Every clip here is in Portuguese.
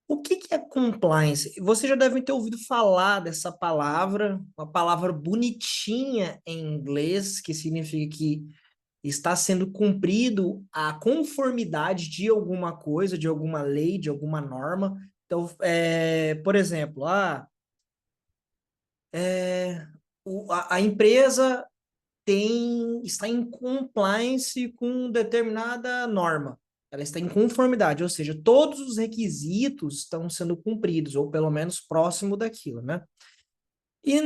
O que que é compliance? Você já deve ter ouvido falar dessa palavra, uma palavra bonitinha em inglês, que significa que está sendo cumprido a conformidade de alguma coisa, de alguma lei, de alguma norma. Então, por exemplo, a empresa está em compliance com determinada norma. Ela está em conformidade, ou seja, todos os requisitos estão sendo cumpridos, ou pelo menos próximo daquilo, né? E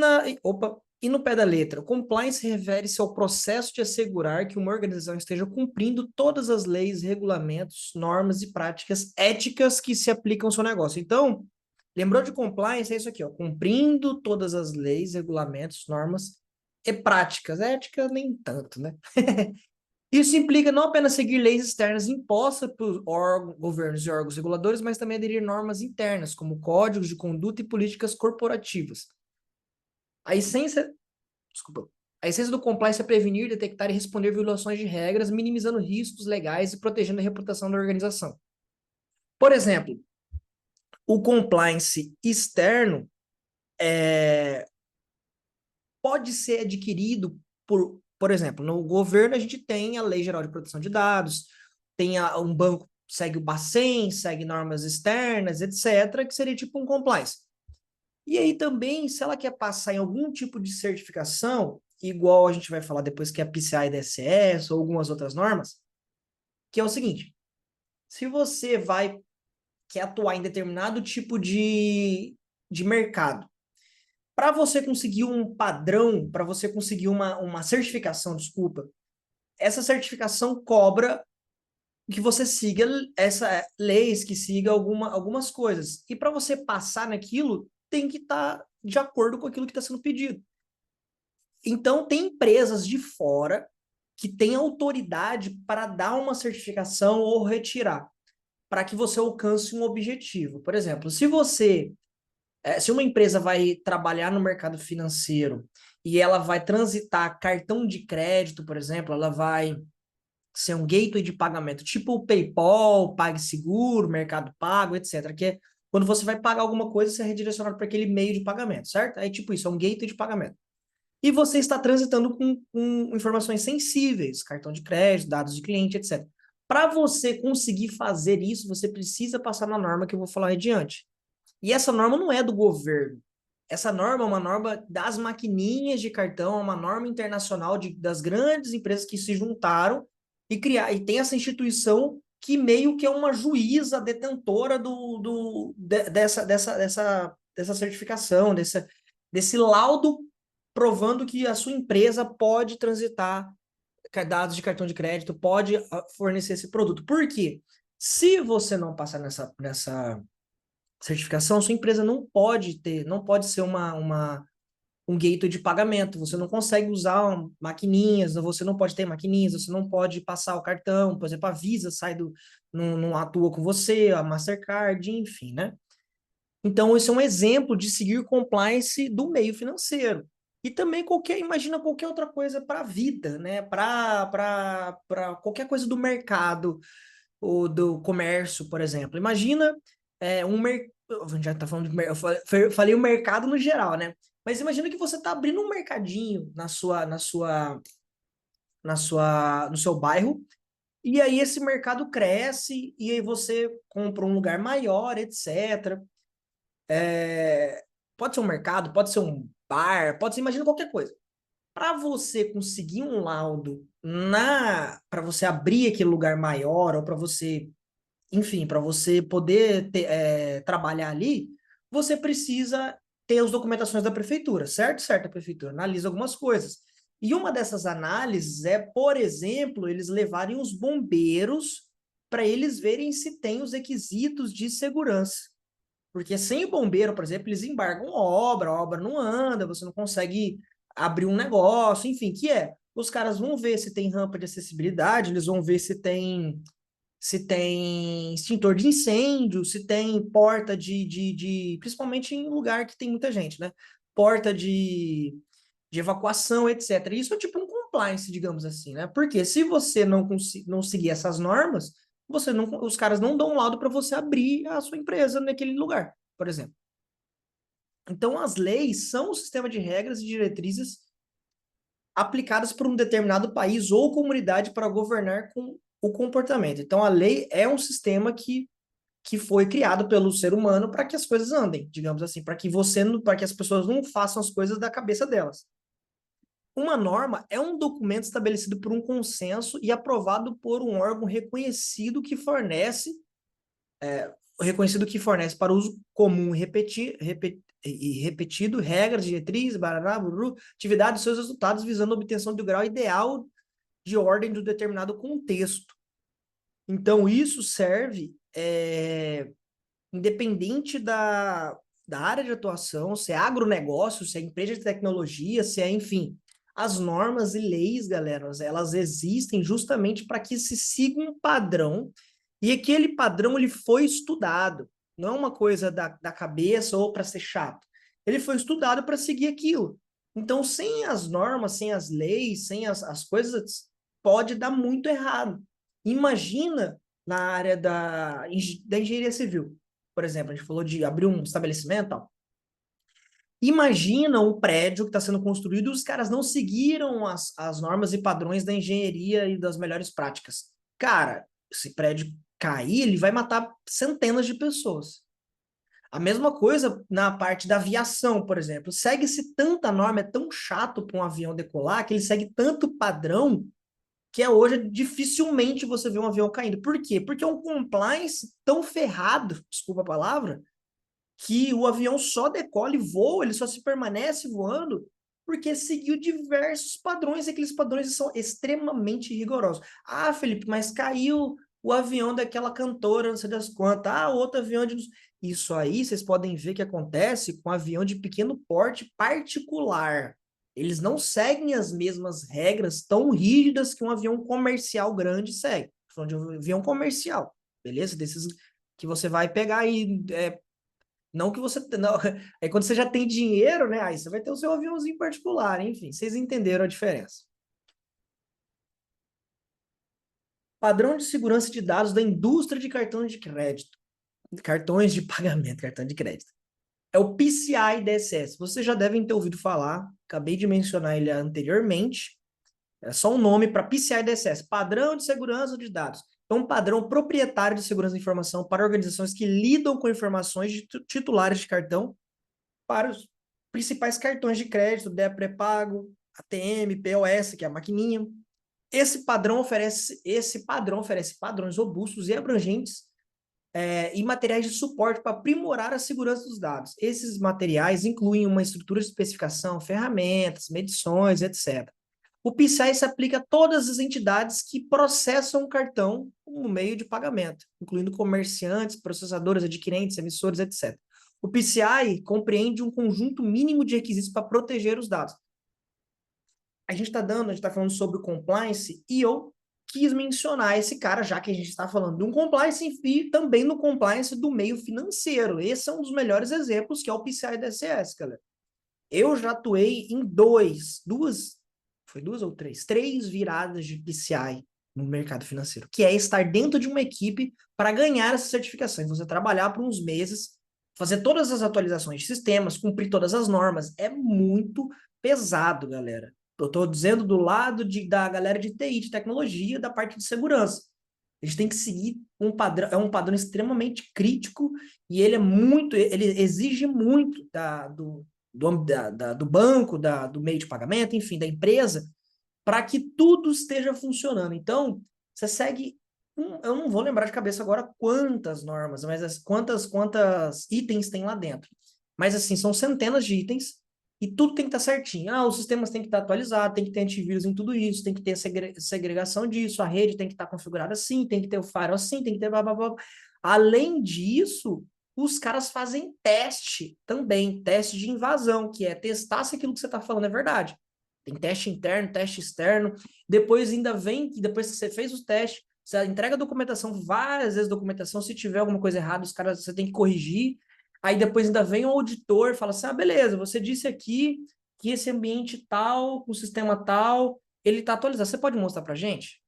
no pé da letra, compliance refere-se ao processo de assegurar que uma organização esteja cumprindo todas as leis, regulamentos, normas e práticas éticas que se aplicam ao seu negócio. Então, lembrou de compliance? É isso aqui, ó, cumprindo todas as leis, regulamentos, normas e práticas. Ética nem tanto, né? Isso implica não apenas seguir leis externas impostas por governos e órgãos reguladores, mas também aderir normas internas, como códigos de conduta e políticas corporativas. A essência, desculpa, a essência do compliance é prevenir, detectar e responder violações de regras, minimizando riscos legais e protegendo a reputação da organização. Por exemplo, o compliance externo pode ser adquirido por exemplo, no governo a gente tem a Lei Geral de Proteção de Dados, tem um banco segue o Bacen, segue normas externas, etc., que seria tipo um compliance. E aí também, se ela quer passar em algum tipo de certificação, igual a gente vai falar depois que é a PCI DSS ou algumas outras normas, que é o seguinte, se você quer atuar em determinado tipo de mercado, para você conseguir um padrão, para você conseguir uma certificação, desculpa, essa certificação cobra que você siga leis, que siga algumas coisas. E para você passar naquilo, tem que estar de acordo com aquilo que está sendo pedido. Então, tem empresas de fora que têm autoridade para dar uma certificação ou retirar, para que você alcance um objetivo. Por exemplo, se uma empresa vai trabalhar no mercado financeiro e ela vai transitar cartão de crédito, por exemplo, ela vai ser um gateway de pagamento, tipo o PayPal, PagSeguro, Mercado Pago, etc. Que é quando você vai pagar alguma coisa, você é redirecionado para aquele meio de pagamento, certo? É tipo isso, é um gateway de pagamento. E você está transitando com informações sensíveis, cartão de crédito, dados de cliente, etc. Para você conseguir fazer isso, você precisa passar na norma que eu vou falar adiante. E essa norma não é do governo. Essa norma é uma norma das maquininhas de cartão, é uma norma internacional das grandes empresas que se juntaram e tem essa instituição que meio que é uma juíza detentora dessa certificação, desse laudo provando que a sua empresa pode transitar dados de cartão de crédito, pode fornecer esse produto. Por quê? Se você não passar nessa certificação, sua empresa não pode ser um gateway de pagamento. Você não consegue usar maquininhas, você não pode ter maquininhas, você não pode passar o cartão, por exemplo, a Visa não atua com você, a Mastercard, enfim, né? Então, esse é um exemplo de seguir compliance do meio financeiro. E também imagina qualquer outra coisa para a vida, né? Para qualquer coisa do mercado ou do comércio, por exemplo. Imagina um mercado. A gente já está falando eu falei o mercado no geral, né? Mas imagina que você está abrindo um mercadinho no seu bairro, e aí esse mercado cresce, e aí você compra um lugar maior, etc. Pode ser um mercado, pode ser um bar, pode ser, imagina qualquer coisa. Para você conseguir um laudo para você abrir aquele lugar maior, ou para você, enfim, para você poder trabalhar ali, você precisa ter as documentações da prefeitura, certo? Certo, a prefeitura analisa algumas coisas. E uma dessas análises é, por exemplo, eles levarem os bombeiros para eles verem se tem os requisitos de segurança. Porque sem o bombeiro, por exemplo, eles embargam a obra não anda, você não consegue abrir um negócio, enfim, os caras vão ver se tem rampa de acessibilidade, eles vão ver se tem extintor de incêndio, se tem porta principalmente em lugar que tem muita gente, né? Porta de evacuação, etc. Isso é tipo um compliance, digamos assim, né? Porque se você não seguir essas normas, os caras não dão um laudo para você abrir a sua empresa naquele lugar, por exemplo. Então, as leis são um sistema de regras e diretrizes aplicadas por um determinado país ou comunidade para governar com o comportamento. Então, a lei é um sistema que foi criado pelo ser humano para que as coisas andem, digamos assim, para que as pessoas não façam as coisas da cabeça delas. Uma norma é um documento estabelecido por um consenso e aprovado por um órgão reconhecido que fornece para uso comum e repetido regras, diretrizes, barará, bururu, atividade e seus resultados visando a obtenção do grau ideal de ordem do determinado contexto. Então, isso serve independente da área de atuação, se é agronegócio, se é empresa de tecnologia, se é, enfim, as normas e leis, galera, elas existem justamente para que se siga um padrão e aquele padrão ele foi estudado, não é uma coisa da cabeça ou para ser chato. Ele foi estudado para seguir aquilo. Então, sem as normas, sem as leis, sem as coisas, pode dar muito errado. Imagina na área da engenharia civil, por exemplo, a gente falou de abrir um estabelecimento, ó. Imagina um prédio que está sendo construído e os caras não seguiram as normas e padrões da engenharia e das melhores práticas. Cara, esse prédio cair, ele vai matar centenas de pessoas. A mesma coisa na parte da aviação, por exemplo. Segue-se tanta norma, é tão chato para um avião decolar, que ele segue tanto padrão que hoje dificilmente você vê um avião caindo. Por quê? Porque é um compliance tão ferrado, desculpa a palavra, que o avião só decola e voa, ele só se permanece voando porque seguiu diversos padrões, e aqueles padrões são extremamente rigorosos. Ah, Felipe, mas caiu o avião daquela cantora, não sei das quantas. Ah, outro avião de... Isso aí, vocês podem ver que acontece com avião de pequeno porte particular. Eles não seguem as mesmas regras tão rígidas que um avião comercial grande segue. Estou falando de um avião comercial, beleza? Desses que você vai pegar aí, não que você. Não, é quando você já tem dinheiro, né? Aí você vai ter o seu aviãozinho particular, enfim, vocês entenderam a diferença. Padrão de segurança de dados da indústria de cartões de crédito. Cartões de pagamento, cartão de crédito. É o PCI DSS. Vocês já devem ter ouvido falar, acabei de mencionar ele anteriormente. É só um nome para PCI DSS, Padrão de Segurança de Dados. É um padrão proprietário de segurança da informação para organizações que lidam com informações de titulares de cartão para os principais cartões de crédito, DE pré-pago, ATM, POS, que é a maquininha. Esse padrão oferece padrões robustos e abrangentes e materiais de suporte para aprimorar a segurança dos dados. Esses materiais incluem uma estrutura de especificação, ferramentas, medições, etc. O PCI se aplica a todas as entidades que processam o cartão como meio de pagamento, incluindo comerciantes, processadores, adquirentes, emissores, etc. O PCI compreende um conjunto mínimo de requisitos para proteger os dados. A gente está falando sobre compliance e eu quis mencionar esse cara, já que a gente está falando de um compliance e também no compliance do meio financeiro. Esse é um dos melhores exemplos, que é o PCI DSS, galera. Eu já atuei em duas ou três? Três viradas de PCI no mercado financeiro, que é estar dentro de uma equipe para ganhar essa certificação. Você trabalhar por uns meses, fazer todas as atualizações de sistemas, cumprir todas as normas. É muito pesado, galera. Eu estou dizendo do lado da galera de TI, de tecnologia, da parte de segurança. A gente tem que seguir um padrão, é um padrão extremamente crítico e ele exige muito do banco, do meio de pagamento, enfim, da empresa, para que tudo esteja funcionando. Então, você segue, eu não vou lembrar de cabeça agora quantas normas, mas quantas itens tem lá dentro. Mas, assim, são centenas de itens e tudo tem que estar certinho. Ah, os sistemas têm que estar atualizados, tem que ter antivírus em tudo isso, tem que ter segregação disso, a rede tem que estar configurada assim, tem que ter o firewall assim, tem que ter blá, blá, blá. Além disso, os caras fazem teste também, teste de invasão, que é testar se aquilo que você está falando é verdade. Tem teste interno, teste externo. Depois ainda vem, que depois que você fez os testes, você entrega a documentação, várias vezes documentação, se tiver alguma coisa errada, os caras, você tem que corrigir. Aí depois ainda vem o auditor, fala assim, ah, beleza, você disse aqui que esse ambiente tal, com o sistema tal, ele está atualizado. Você pode mostrar para gente?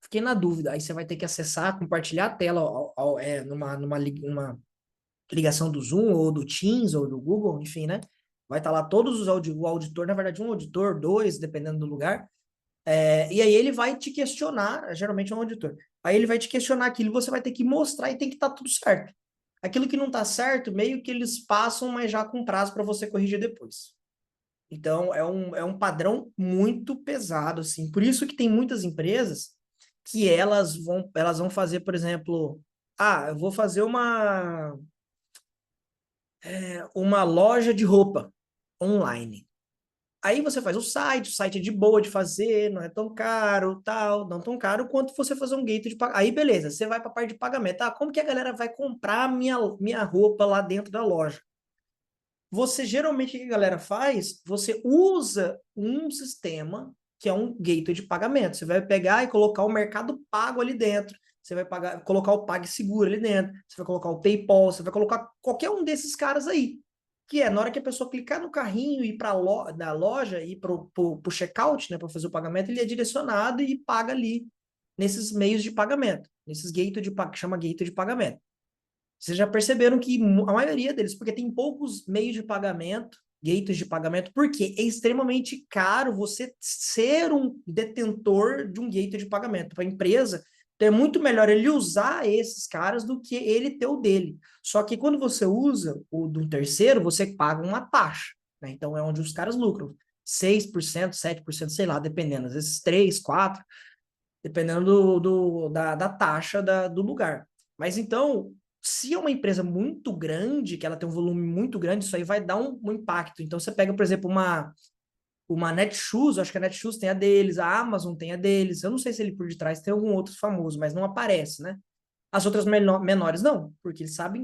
Fiquei na dúvida. Aí você vai ter que acessar, compartilhar a tela numa ligação do Zoom, ou do Teams, ou do Google, enfim, né? Vai estar lá todos o auditor, na verdade, um auditor, dois, dependendo do lugar. E aí ele vai te questionar, geralmente é um auditor. Aí ele vai te questionar aquilo, você vai ter que mostrar e tem que estar tudo certo. Aquilo que não está certo, meio que eles passam, mas já com prazo para você corrigir depois. Então, é um padrão muito pesado, assim. Por isso que tem muitas empresas que elas vão fazer, por exemplo, eu vou fazer uma loja de roupa online. Aí você faz o site é de boa de fazer, não é tão caro, tal, não tão caro quanto você fazer um gateway de pagamento. Aí beleza, você vai para a parte de pagamento. Como que a galera vai comprar minha roupa lá dentro da loja? Você geralmente o que a galera faz? Você usa um sistema que é um gateway de pagamento. Você vai pegar e colocar o Mercado Pago ali dentro. Você vai colocar o PagSeguro ali dentro. Você vai colocar o PayPal. Você vai colocar qualquer um desses caras aí. Que é na hora que a pessoa clicar no carrinho e ir para da loja e para o checkout, né, para fazer o pagamento, ele é direcionado e paga ali nesses meios de pagamento, nesses gateway que chama gateway de pagamento. Vocês já perceberam que a maioria deles, porque tem poucos meios de pagamento, gateways de pagamento, porque é extremamente caro você ser um detentor de um gateway de pagamento. Para a empresa, então é muito melhor ele usar esses caras do que ele ter o dele. Só que quando você usa o do terceiro, você paga uma taxa, né? Então é onde os caras lucram. 6%, 7%, sei lá, dependendo. Às vezes 3, 4, dependendo da taxa do lugar. Mas então, se é uma empresa muito grande, que ela tem um volume muito grande, isso aí vai dar um impacto. Então, você pega, por exemplo, uma Netshoes, acho que a Netshoes tem a deles, a Amazon tem a deles, eu não sei se ele por detrás tem algum outro famoso, mas não aparece, né? As outras menores não, porque eles sabem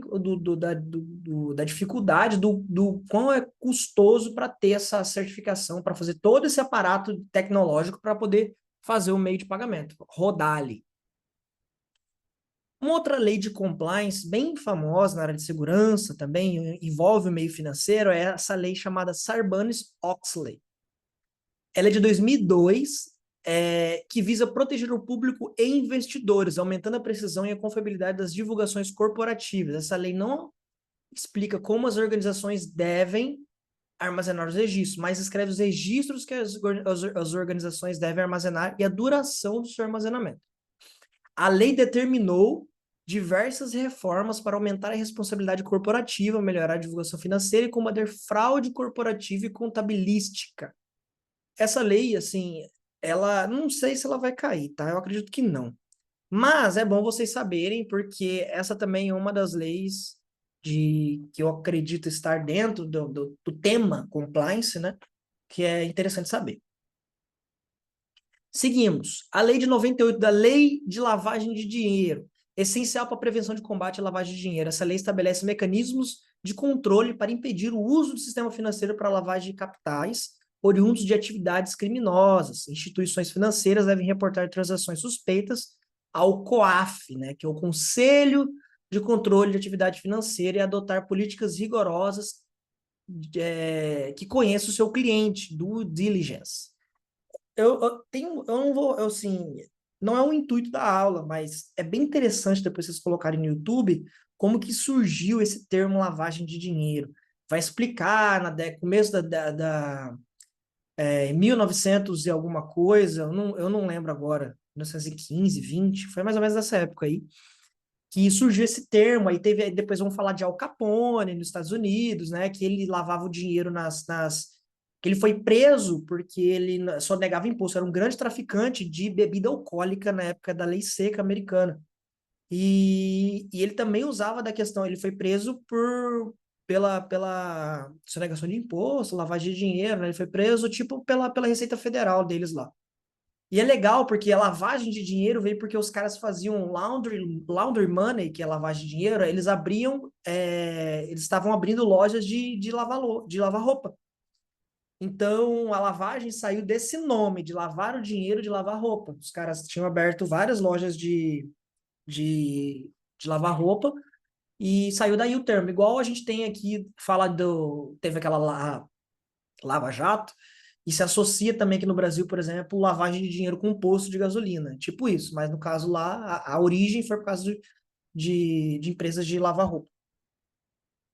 da dificuldade, do quão é custoso para ter essa certificação, para fazer todo esse aparato tecnológico para poder fazer o meio de pagamento, rodar ali. Uma outra lei de compliance bem famosa na área de segurança também, envolve o meio financeiro, é essa lei chamada Sarbanes-Oxley. Ela é de 2002, que visa proteger o público e investidores, aumentando a precisão e a confiabilidade das divulgações corporativas. Essa lei não explica como as organizações devem armazenar os registros, mas escreve os registros que as organizações devem armazenar e a duração do seu armazenamento. A lei determinou diversas reformas para aumentar a responsabilidade corporativa, melhorar a divulgação financeira e combater fraude corporativa e contabilística. Essa lei, assim, ela não sei se ela vai cair, tá? Eu acredito que não. Mas é bom vocês saberem, porque essa também é uma das leis que eu acredito estar dentro do tema compliance, né? Que é interessante saber. Seguimos. A lei de 98, da Lei de Lavagem de Dinheiro, essencial para a prevenção de combate à lavagem de dinheiro. Essa lei estabelece mecanismos de controle para impedir o uso do sistema financeiro para lavagem de capitais oriundos de atividades criminosas. Instituições financeiras devem reportar transações suspeitas ao COAF, né, que é o Conselho de Controle de Atividade Financeira, e adotar políticas rigorosas que conheçam o seu cliente, due diligence. Eu não vou, assim, não é o intuito da aula, mas é bem interessante depois vocês colocarem no YouTube como que surgiu esse termo lavagem de dinheiro. Vai explicar começo 1900 e alguma coisa, eu não lembro agora, 1915, 20, foi mais ou menos nessa época aí, que surgiu esse termo, aí depois vamos falar de Al Capone nos Estados Unidos, né, que ele lavava o dinheiro que ele foi preso porque ele só negava imposto, era um grande traficante de bebida alcoólica na época da lei seca americana. E ele também usava da questão, ele foi preso pela sonegação de imposto, lavagem de dinheiro, né? Ele foi preso tipo pela Receita Federal deles lá. E é legal porque a lavagem de dinheiro veio porque os caras faziam laundry money, que é lavagem de dinheiro, eles estavam abrindo lojas de lavar roupa. Então, a lavagem saiu desse nome, de lavar o dinheiro, de lavar roupa. Os caras tinham aberto várias lojas de, de lavar roupa e saiu daí o termo. Igual a gente tem aqui, teve aquela Lava Jato, E se associa também aqui no Brasil, por exemplo, lavagem de dinheiro com posto de gasolina. Tipo isso, mas no caso lá, a origem foi por causa de empresas de lavar roupa.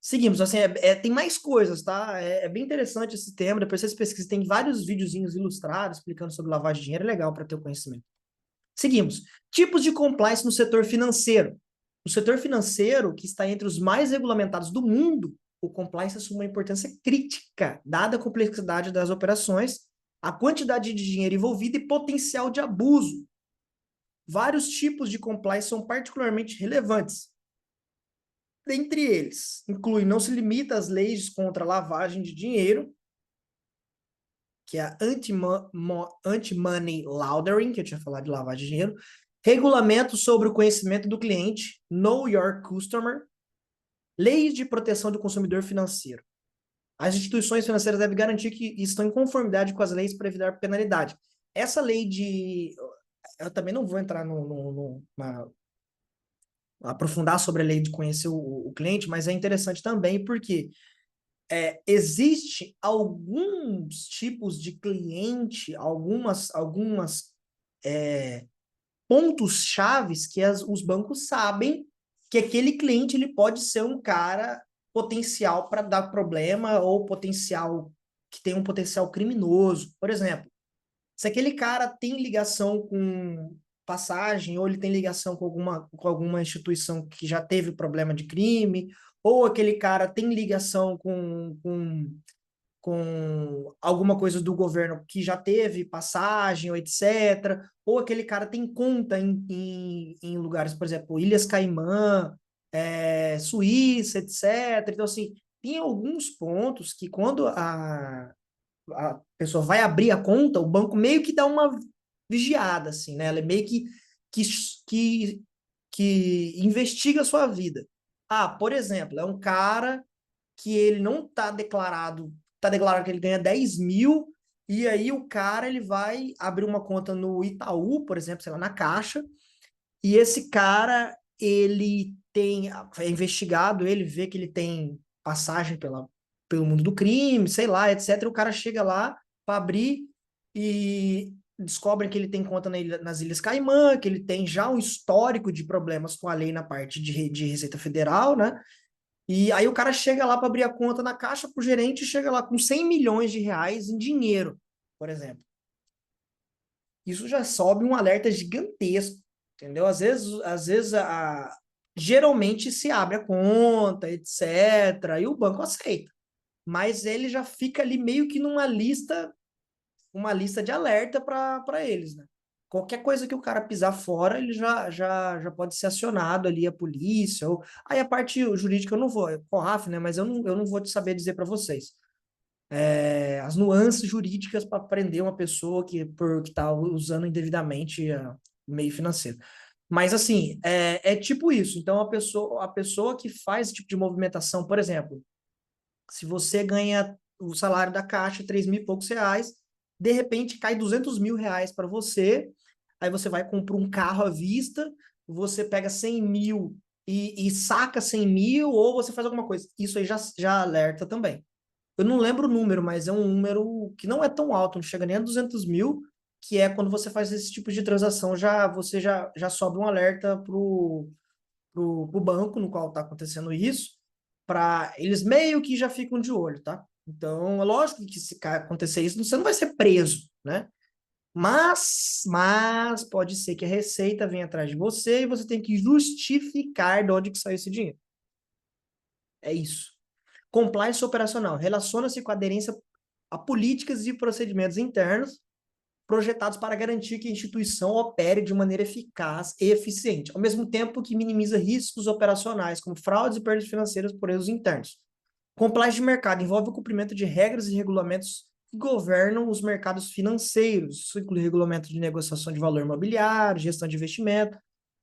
Seguimos, assim, tem mais coisas, tá? É bem interessante esse tema, depois vocês pesquisem, tem vários videozinhos ilustrados explicando sobre lavagem de dinheiro, é legal para ter o conhecimento. Seguimos. Tipos de compliance no setor financeiro. No setor financeiro, que está entre os mais regulamentados do mundo, o compliance assume uma importância crítica, dada a complexidade das operações, a quantidade de dinheiro envolvido e potencial de abuso. Vários tipos de compliance são particularmente relevantes. Dentre eles, inclui não se limita às leis contra a lavagem de dinheiro, que é a anti-money laundering, que eu tinha falado de lavagem de dinheiro, regulamento sobre o conhecimento do cliente, know your customer, leis de proteção do consumidor financeiro. As instituições financeiras devem garantir que estão em conformidade com as leis para evitar penalidade. Essa lei de... Eu também não vou entrar aprofundar sobre a lei de conhecer o cliente, mas é interessante também porque existe alguns tipos de cliente, algumas pontos chaves que os bancos sabem que aquele cliente ele pode ser um cara potencial para dar problema ou potencial que tem um potencial criminoso. Por exemplo, se aquele cara tem ligação com passagem ou ele tem ligação com alguma instituição que já teve problema de crime, ou aquele cara tem ligação com alguma coisa do governo que já teve passagem ou etc. Ou aquele cara tem conta em lugares, por exemplo, Ilhas Caimã, Suíça, etc. Então, assim, tem alguns pontos que quando a pessoa vai abrir a conta, o banco meio que dá uma vigiada, assim, né? Ela meio que, que, que investiga a sua vida. Ah, por exemplo, é um cara que ele não tá declarado que ele ganha 10 mil, e aí o cara ele vai abrir uma conta no Itaú, por exemplo, sei lá, na Caixa, e esse cara, é investigado, ele vê que ele tem passagem pelo mundo do crime, sei lá, etc. O cara chega lá para abrir e descobrem que ele tem conta nas Ilhas Caimã, que ele tem já um histórico de problemas com a lei na parte de Receita Federal, né? E aí o cara chega lá para abrir a conta na Caixa pro gerente e chega lá com 100 milhões de reais em dinheiro, por exemplo. Isso já sobe um alerta gigantesco, entendeu? Às vezes geralmente se abre a conta, etc., e o banco aceita. Mas ele já fica ali meio que numa lista, uma lista de alerta para eles, né? Qualquer coisa que o cara pisar fora, ele já pode ser acionado ali a polícia. Aí a parte jurídica eu não vou, é COAF, né? Mas eu não vou saber dizer para vocês as nuances jurídicas para prender uma pessoa que está usando indevidamente o meio financeiro. Mas, assim, é tipo isso. Então, a pessoa que faz esse tipo de movimentação, por exemplo, se você ganha o salário da Caixa, 3 mil e poucos reais, de repente cai 200 mil reais para você, aí você vai comprar um carro à vista, você pega 100 mil e saca 100 mil, ou você faz alguma coisa. Isso aí já alerta também. Eu não lembro o número, mas é um número que não é tão alto, não chega nem a 200 mil, que é quando você faz esse tipo de transação, você já sobe um alerta pro banco no qual está acontecendo isso, para eles meio que já ficam de olho, tá? Então, é lógico que se acontecer isso, você não vai ser preso, né? Mas pode ser que a Receita venha atrás de você e você tem que justificar de onde que saiu esse dinheiro. É isso. Compliance operacional relaciona-se com a aderência a políticas e procedimentos internos projetados para garantir que a instituição opere de maneira eficaz e eficiente, ao mesmo tempo que minimiza riscos operacionais, como fraudes e perdas financeiras por erros internos. Compliance de mercado envolve o cumprimento de regras e regulamentos que governam os mercados financeiros. Isso inclui regulamento de negociação de valor imobiliário, gestão de investimento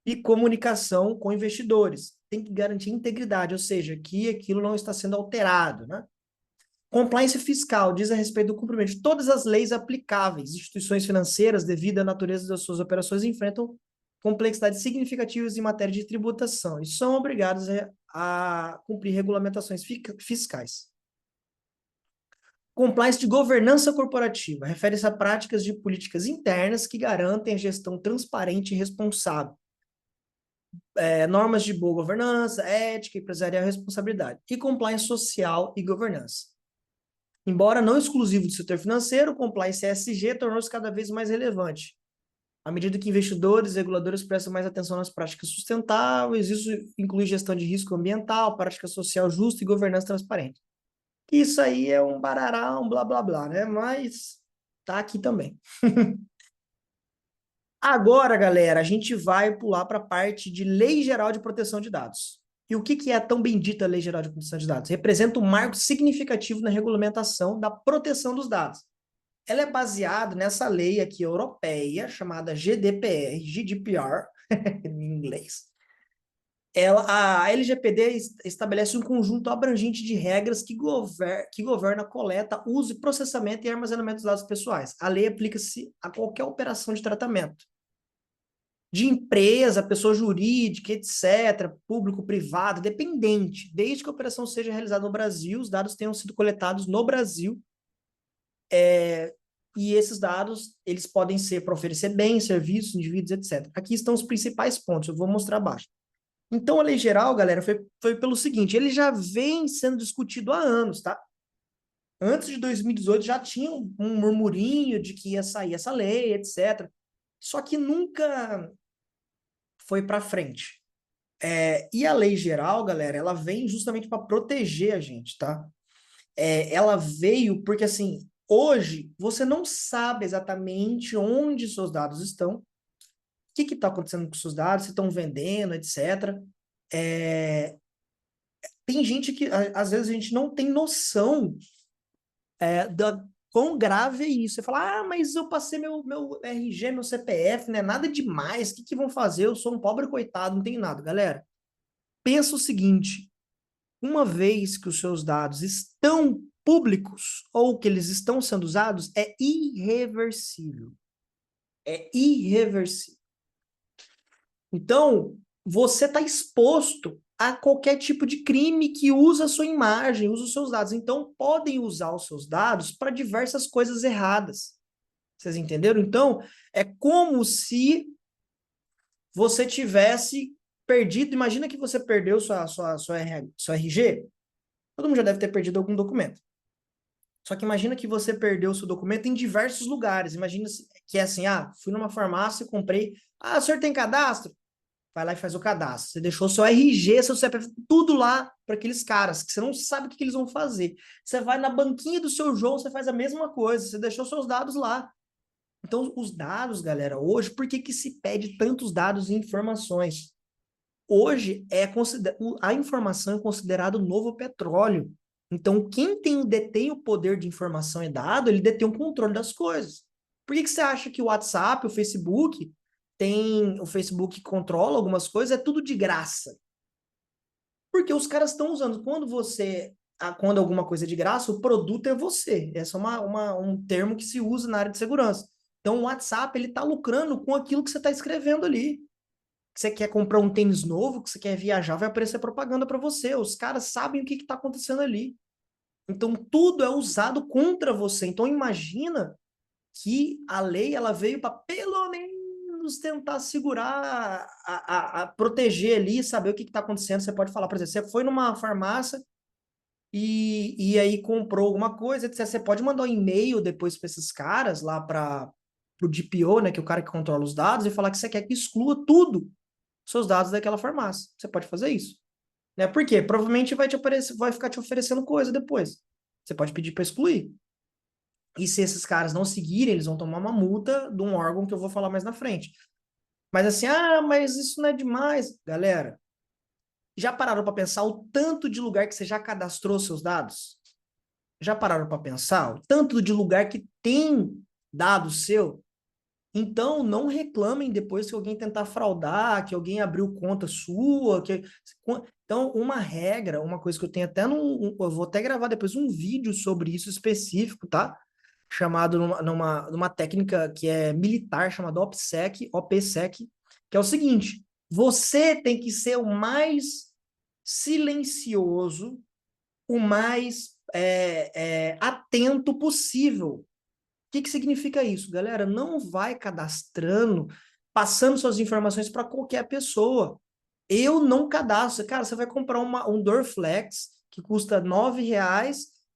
e comunicação com investidores. Tem que garantir integridade, ou seja, que aquilo não está sendo alterado, né? Compliance fiscal diz a respeito do cumprimento de todas as leis aplicáveis. Instituições financeiras, devido à natureza das suas operações, enfrentam complexidades significativas em matéria de tributação e são obrigadas a cumprir regulamentações fiscais. Compliance de governança corporativa. Refere-se a práticas de políticas internas que garantem a gestão transparente e responsável. Normas de boa governança, ética, empresarial e responsabilidade. E compliance social e governança. Embora não exclusivo do setor financeiro, o compliance ESG tornou-se cada vez mais relevante. À medida que investidores e reguladores prestam mais atenção nas práticas sustentáveis, isso inclui gestão de risco ambiental, prática social justa e governança transparente. Isso aí é um barará, um blá blá blá, né? Mas tá aqui também. Agora, galera, a gente vai pular para a parte de Lei Geral de Proteção de Dados. E o que é a tão bendita Lei Geral de Proteção de Dados? Representa um marco significativo na regulamentação da proteção dos dados. Ela é baseada nessa lei aqui europeia, chamada GDPR, em inglês. A LGPD estabelece um conjunto abrangente de regras que governa a coleta, uso, processamento e armazenamento dos dados pessoais. A lei aplica-se a qualquer operação de tratamento. De empresa, pessoa jurídica, etc., público, privado, dependente, desde que a operação seja realizada no Brasil, os dados tenham sido coletados no Brasil, e esses dados, eles podem ser para oferecer bens, serviços, indivíduos, etc. Aqui estão os principais pontos, eu vou mostrar abaixo. Então, a lei geral, galera, foi pelo seguinte, ele já vem sendo discutido há anos, tá? Antes de 2018 já tinha um murmurinho de que ia sair essa lei, etc. Só que nunca foi para frente. E a lei geral, galera, ela vem justamente para proteger a gente, tá? Ela veio porque, assim, hoje você não sabe exatamente onde seus dados estão, o que está acontecendo com seus dados, se estão vendendo, etc. Tem gente que, às vezes, a gente não tem noção da quão grave é isso. Você fala, mas eu passei meu RG, meu CPF, não é nada demais, o que vão fazer? Eu sou um pobre coitado, não tenho nada. Galera, pensa o seguinte, uma vez que os seus dados estão públicos ou que eles estão sendo usados, é irreversível. É irreversível. Então, você está exposto a qualquer tipo de crime que usa a sua imagem, usa os seus dados. Então, podem usar os seus dados para diversas coisas erradas. Vocês entenderam? Então, é como se você tivesse perdido. Imagina que você perdeu sua RG. Todo mundo já deve ter perdido algum documento. Só que imagina que você perdeu o seu documento em diversos lugares. Imagina que é assim, fui numa farmácia e comprei. O senhor tem cadastro? Vai lá e faz o cadastro. Você deixou seu RG, seu CPF, tudo lá para aqueles caras, que você não sabe o que eles vão fazer. Você vai na banquinha do seu João, você faz a mesma coisa, você deixou seus dados lá. Então, os dados, galera, hoje, por que se pede tantos dados e informações? Hoje, a informação é considerada o novo petróleo. Então, quem detém o poder de informação e dado, ele detém o controle das coisas. Por que você acha que o WhatsApp, o Facebook controla algumas coisas, é tudo de graça? Porque os caras estão usando. Quando alguma coisa é de graça, o produto é você. Esse é um termo que se usa na área de segurança. Então, o WhatsApp, ele está lucrando com aquilo que você está escrevendo ali. Que você quer comprar um tênis novo, que você quer viajar, vai aparecer propaganda para você. Os caras sabem o que está acontecendo ali. Então, tudo é usado contra você. Então, imagina que a lei ela veio para, pelo menos, tentar segurar, proteger ali, saber o que está acontecendo. Você pode falar, por exemplo, você foi numa farmácia e aí comprou alguma coisa, etc. Você pode mandar um e-mail depois para esses caras, lá para o DPO, né, que é o cara que controla os dados, e falar que você quer que exclua tudo seus dados daquela farmácia. Você pode fazer isso. Né? Por quê? Provavelmente vai ficar te oferecendo coisa depois. Você pode pedir para excluir. E se esses caras não seguirem, eles vão tomar uma multa de um órgão que eu vou falar mais na frente. Mas assim, mas isso não é demais. Galera, já pararam para pensar o tanto de lugar que você já cadastrou seus dados? Já pararam para pensar o tanto de lugar que tem dado seu? Então, não reclamem depois que alguém tentar fraudar, que alguém abriu conta sua. Então, uma regra, uma coisa que eu tenho eu vou até gravar depois um vídeo sobre isso específico, tá? Chamado numa técnica que é militar, chamada OPSEC, que é o seguinte: você tem que ser o mais silencioso o mais atento possível. O que significa isso, galera? Não vai cadastrando, passando suas informações para qualquer pessoa. Eu não cadastro. Cara, você vai comprar um Dorflex que custa R$ 9,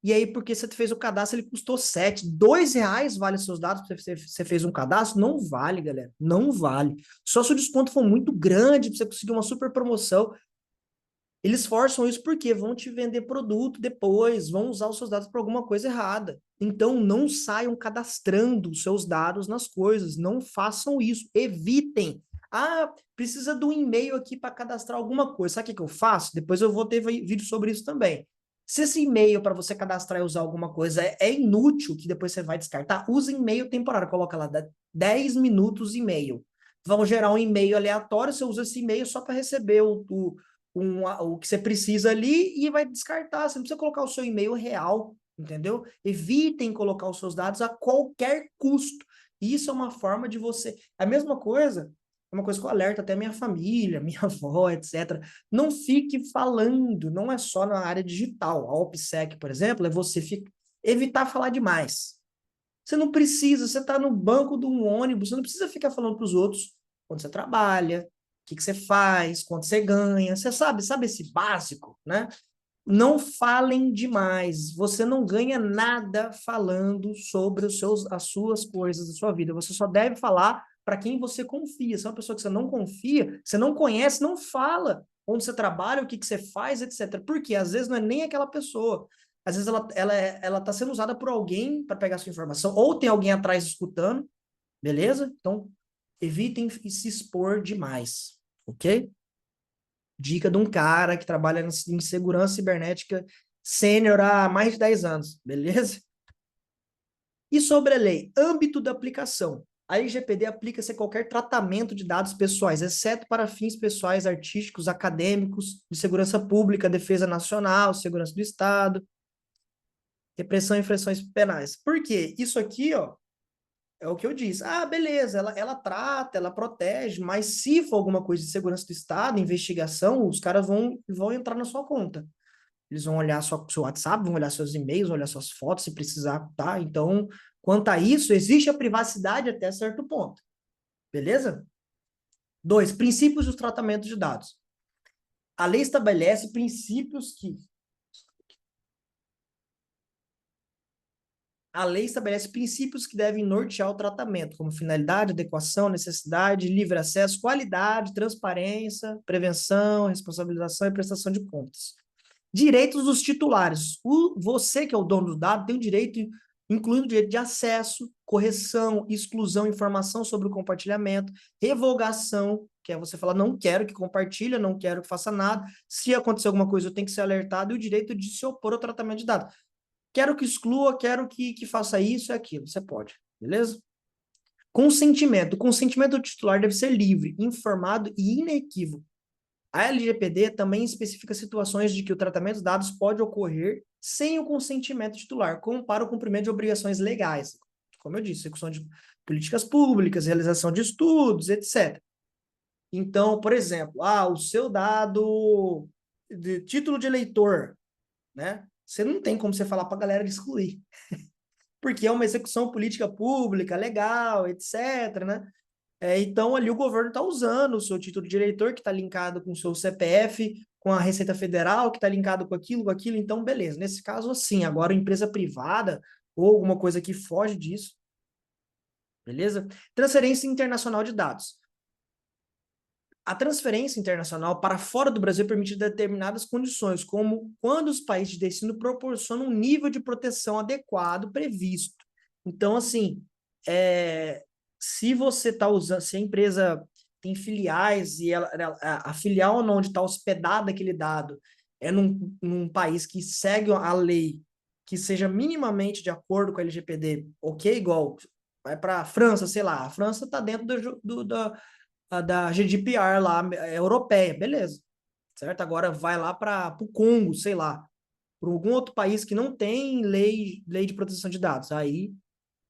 e aí, porque você fez o cadastro, ele custou 7. R$ 2 vale seus dados, porque você fez um cadastro? Não vale, galera. Não vale. Só se o desconto for muito grande, para você conseguir uma super promoção. Eles forçam isso porque vão te vender produto depois, vão usar os seus dados para alguma coisa errada. Então, não saiam cadastrando os seus dados nas coisas. Não façam isso. Evitem. Ah, precisa do e-mail aqui para cadastrar alguma coisa. Sabe o que eu faço? Depois eu vou ter vídeo sobre isso também. Se esse e-mail para você cadastrar e usar alguma coisa é inútil, que depois você vai descartar, use e-mail temporário. Coloca lá 10 minutos e-mail. Vão gerar um e-mail aleatório, você usa esse e-mail só para receber o que você precisa ali e vai descartar. Você não precisa colocar o seu e-mail real, entendeu? Evitem colocar os seus dados a qualquer custo. Isso é uma forma de você. A mesma coisa, é uma coisa que eu alerto até minha família, minha avó, etc. Não fique falando, não é só na área digital. A OPSEC, por exemplo, é você evitar falar demais. Você não precisa, você está no banco de um ônibus, você não precisa ficar falando para os outros quando você trabalha, que você faz, quanto você ganha, você sabe esse básico, né? Não falem demais, você não ganha nada falando sobre as suas coisas da sua vida, você só deve falar para quem você confia. Se é uma pessoa que você não confia, você não conhece, não fala onde você trabalha, o que você faz, etc. Porque às vezes não é nem aquela pessoa, às vezes ela tá sendo usada por alguém para pegar sua informação, ou tem alguém atrás escutando, beleza? Então, evitem se expor demais, ok? Dica de um cara que trabalha em segurança cibernética sênior há mais de 10 anos, beleza? E sobre a lei, âmbito da aplicação. A LGPD aplica-se a qualquer tratamento de dados pessoais, exceto para fins pessoais, artísticos, acadêmicos, de segurança pública, defesa nacional, segurança do Estado, repressão e infrações penais. Por quê? Isso aqui, ó, é o que eu disse. Ah, beleza, ela trata, ela protege, mas se for alguma coisa de segurança do Estado, investigação, os caras vão entrar na sua conta. Eles vão olhar seu WhatsApp, vão olhar seus e-mails, vão olhar suas fotos, se precisar, tá? Então, quanto a isso, existe a privacidade até certo ponto. Beleza? 2, princípios do tratamento de dados. A lei estabelece princípios que A lei estabelece princípios que devem nortear o tratamento, como finalidade, adequação, necessidade, livre acesso, qualidade, transparência, prevenção, responsabilização e prestação de contas. Direitos dos titulares. Você que é o dono do dado tem o direito, incluindo o direito de acesso, correção, exclusão, informação sobre o compartilhamento, revogação, que é você falar, não quero que compartilhe, não quero que faça nada. Se acontecer alguma coisa, eu tenho que ser alertado, e o direito de se opor ao tratamento de dados. Quero que exclua, quero que faça isso e aquilo. Você pode, beleza? Consentimento. O consentimento do titular deve ser livre, informado e inequívoco. A LGPD também especifica situações de que o tratamento de dados pode ocorrer sem o consentimento titular, como para o cumprimento de obrigações legais. Como eu disse, execução de políticas públicas, realização de estudos, etc. Então, por exemplo, o seu dado de título de eleitor, né? Você não tem como você falar para a galera de excluir, porque é uma execução política pública, legal, etc, né? Então, ali o governo está usando o seu título de eleitor, que está linkado com o seu CPF, com a Receita Federal, que está linkado com aquilo, então, beleza. Nesse caso, sim. Agora, empresa privada ou alguma coisa que foge disso, beleza? Transferência internacional de dados. A transferência internacional para fora do Brasil é permitida determinadas condições, como quando os países de destino proporcionam um nível de proteção adequado previsto. Então, assim, se você está usando, se a empresa tem filiais e a filial onde está hospedado aquele dado é num país que segue a lei que seja minimamente de acordo com a LGPD, ok? Igual vai para a França, sei lá, a França está dentro da GDPR lá, europeia, beleza, certo? Agora vai lá para o Congo, sei lá, para algum outro país que não tem lei de proteção de dados, aí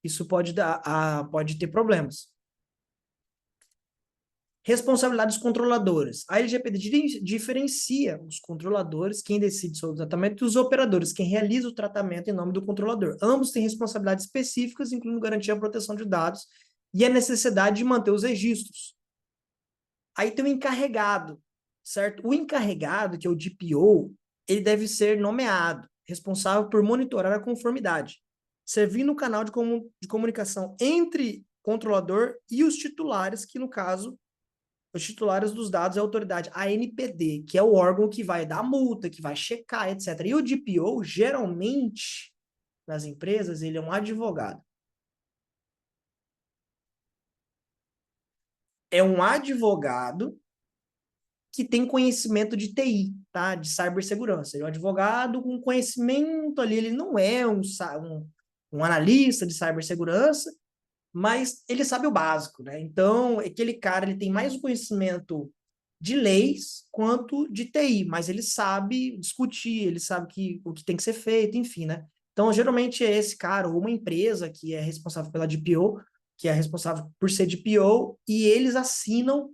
isso pode ter problemas. Responsabilidades controladoras. A LGPD diferencia os controladores, quem decide sobre o tratamento, e os operadores, quem realiza o tratamento em nome do controlador. Ambos têm responsabilidades específicas, incluindo garantir a proteção de dados e a necessidade de manter os registros. Aí tem o encarregado, certo? O encarregado, que é o DPO, ele deve ser nomeado, responsável por monitorar a conformidade, servindo o canal de comunicação entre controlador e os titulares, que no caso os titulares dos dados é a autoridade, a ANPD, que é o órgão que vai dar multa, que vai checar, etc. E o DPO, geralmente, nas empresas, ele é um advogado. É um advogado que tem conhecimento de TI, tá? De cibersegurança. Ele é um advogado com conhecimento ali, ele não é um analista de cibersegurança, mas ele sabe o básico, né? Então, aquele cara, ele tem mais o conhecimento de leis quanto de TI, mas ele sabe discutir, ele sabe o que tem que ser feito, enfim, né? Então, geralmente é esse cara ou uma empresa que é responsável pela DPO, que é responsável por ser DPO, e eles assinam,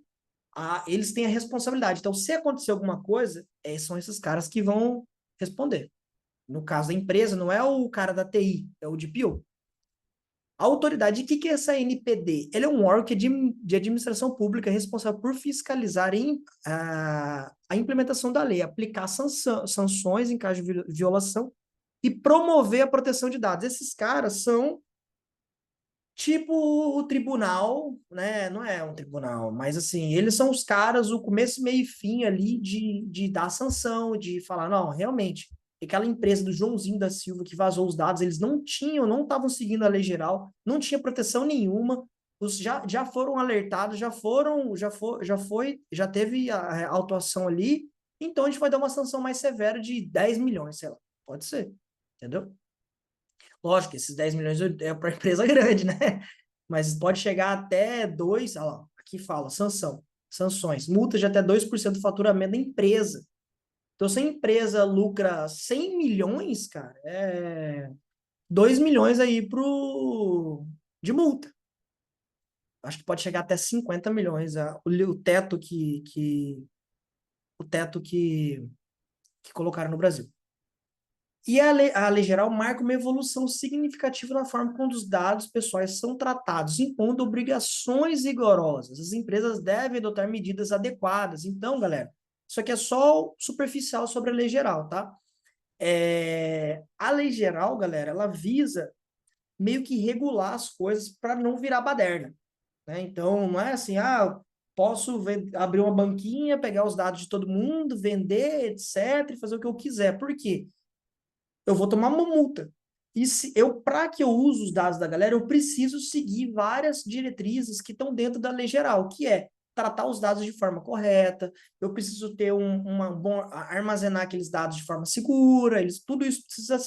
eles têm a responsabilidade. Então, se acontecer alguma coisa, são esses caras que vão responder. No caso da empresa, não é o cara da TI, é o DPO. A autoridade, o que é essa NPD? Ele é um órgão de administração pública responsável por fiscalizar a implementação da lei, aplicar sanções em caso de violação e promover a proteção de dados. Esses caras são tipo o tribunal, né? Não é um tribunal, mas assim, eles são os caras, o começo, meio e fim ali de dar sanção, de falar, não, realmente, aquela empresa do Joãozinho da Silva que vazou os dados, eles não estavam seguindo a lei geral, não tinha proteção nenhuma, já foram alertados, já teve a autuação ali, então a gente vai dar uma sanção mais severa de 10 milhões, sei lá, pode ser, entendeu? Lógico, esses 10 milhões é para empresa grande, né? Mas pode chegar até 2, olha lá, aqui fala, sanções, multa de até 2% do faturamento da empresa. Então, se a empresa lucra 100 milhões, cara, 2 milhões aí de multa. Acho que pode chegar até 50 milhões, o teto que colocaram no Brasil. E a lei geral marca uma evolução significativa na forma como os dados pessoais são tratados, impondo obrigações rigorosas. As empresas devem adotar medidas adequadas. Então, galera, isso aqui é só superficial sobre a lei geral, tá? A lei geral, galera, ela visa meio que regular as coisas para não virar baderna, né? Então, não é assim, posso abrir uma banquinha, pegar os dados de todo mundo, vender, etc., e fazer o que eu quiser. Por quê? Eu vou tomar uma multa. E para que eu use os dados da galera, eu preciso seguir várias diretrizes que estão dentro da lei geral, que é tratar os dados de forma correta, eu preciso ter armazenar aqueles dados de forma segura, tudo isso precisa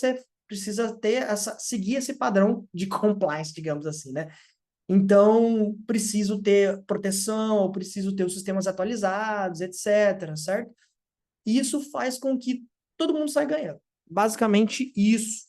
seguir esse padrão de compliance, digamos assim, né? Então, preciso ter proteção, preciso ter os sistemas atualizados, etc., certo? E isso faz com que todo mundo saia ganhando. Basicamente isso.